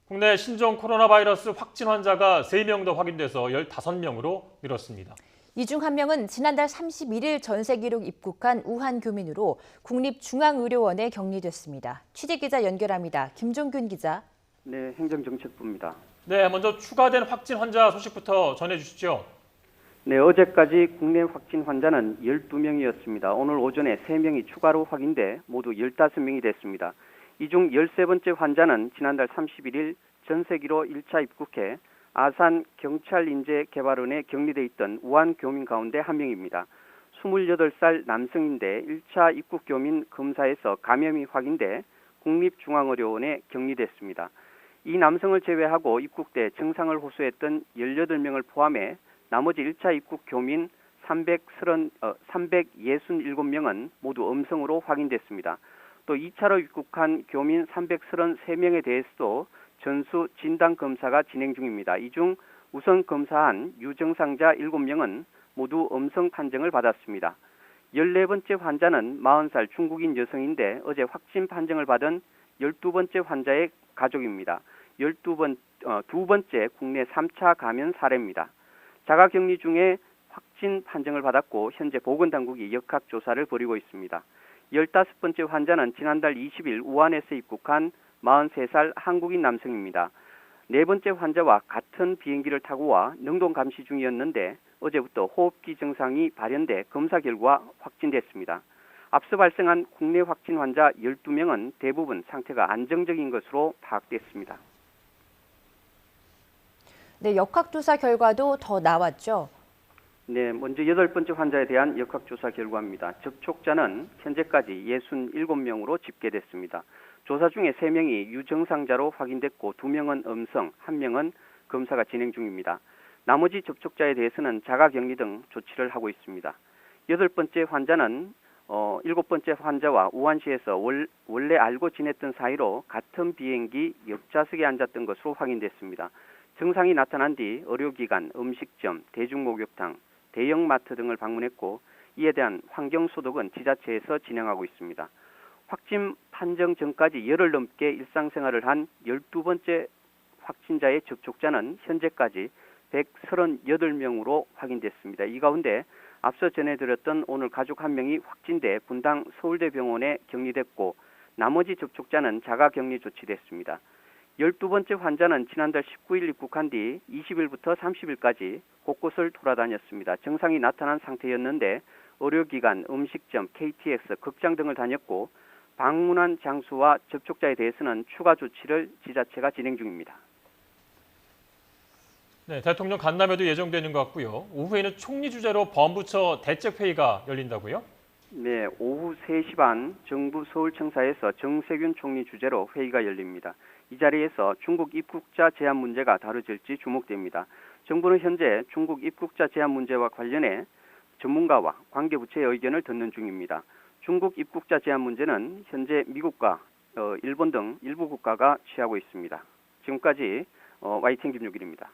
국내 신종 코로나 바이러스 확진 환자가 3명 더 확인돼서 15명으로 늘었습니다. 이 중 한 명은 지난달 31일 전세기록 입국한 우한 교민으로 국립중앙의료원에 격리됐습니다. 취재기자 연결합니다. 김종균 기자. 네, 행정정책부입니다. 네, 먼저 추가된 확진 환자 소식부터 전해주시죠. 네, 어제까지 국내 확진 환자는 12명이었습니다. 오늘 오전에 3명이 추가로 확인돼 모두 15명이 됐습니다. 이 중 13번째 환자는 지난달 31일 전세기로 1차 입국해 아산 경찰인재개발원에 격리돼 있던 우한 교민 가운데 한 명입니다. 28살 남성인데 1차 입국 교민 검사에서 감염이 확인돼 국립중앙의료원에 격리됐습니다. 이 남성을 제외하고 입국 때 증상을 호소했던 18명을 포함해 나머지 1차 입국 교민 367명은 모두 음성으로 확인됐습니다. 또 2차로 입국한 교민 333명에 대해서도 전수 진단검사가 진행 중입니다. 이 중 우선 검사한 유증상자 7명은 모두 음성 판정을 받았습니다. 14번째 환자는 40살 중국인 여성인데 어제 확진 판정을 받은 12번째 환자의 가족입니다. 두 번째 국내 3차 감염 사례입니다. 자가격리 중에 확진 판정을 받았고 현재 보건당국이 역학조사를 벌이고 있습니다. 15번째 환자는 지난달 20일 우한에서 입국한 43살 한국인 남성입니다. 네 번째 환자와 같은 비행기를 타고 와 능동 감시 중이었는데 어제부터 호흡기 증상이 발현돼 검사 결과 확진됐습니다. 앞서 발생한 국내 확진 환자 12명은 대부분 상태가 안정적인 것으로 파악됐습니다. 네, 역학조사 결과도 더 나왔죠. 네, 먼저 8번째 환자에 대한 역학조사 결과입니다. 접촉자는 현재까지 67명으로 집계됐습니다. 조사 중에 3명이 유증상자로 확인됐고 2명은 음성, 1명은 검사가 진행 중입니다. 나머지 접촉자에 대해서는 자가격리 등 조치를 하고 있습니다. 8번째 환자는 7번째 환자와 우한시에서 원래 알고 지냈던 사이로 같은 비행기 옆좌석에 앉았던 것으로 확인됐습니다. 증상이 나타난 뒤 의료기관, 음식점, 대중목욕탕, 대형마트 등을 방문했고 이에 대한 환경소독은 지자체에서 진행하고 있습니다. 확진 판정 전까지 열흘 넘게 일상생활을 한 12번째 확진자의 접촉자는 현재까지 138명으로 확인됐습니다. 이 가운데 앞서 전해드렸던 오늘 가족 한 명이 확진돼 분당 서울대병원에 격리됐고 나머지 접촉자는 자가격리 조치됐습니다. 12번째 환자는 지난달 19일 입국한 뒤 20일부터 30일까지 곳곳을 돌아다녔습니다. 증상이 나타난 상태였는데 의료기관, 음식점, KTX, 극장 등을 다녔고 방문한 장소와 접촉자에 대해서는 추가 조치를 지자체가 진행 중입니다. 네, 대통령 간담회도 예정되는 것 같고요. 오후에는 총리 주재로 범부처 대책회의가 열린다고요? 네, 오후 3시 반 정부 서울청사에서 정세균 총리 주재로 회의가 열립니다. 이 자리에서 중국 입국자 제한 문제가 다뤄질지 주목됩니다. 정부는 현재 중국 입국자 제한 문제와 관련해 전문가와 관계부처의 의견을 듣는 중입니다. 중국 입국자 제한 문제는 현재 미국과 일본 등 일부 국가가 취하고 있습니다. 지금까지 YTN 김용길입니다.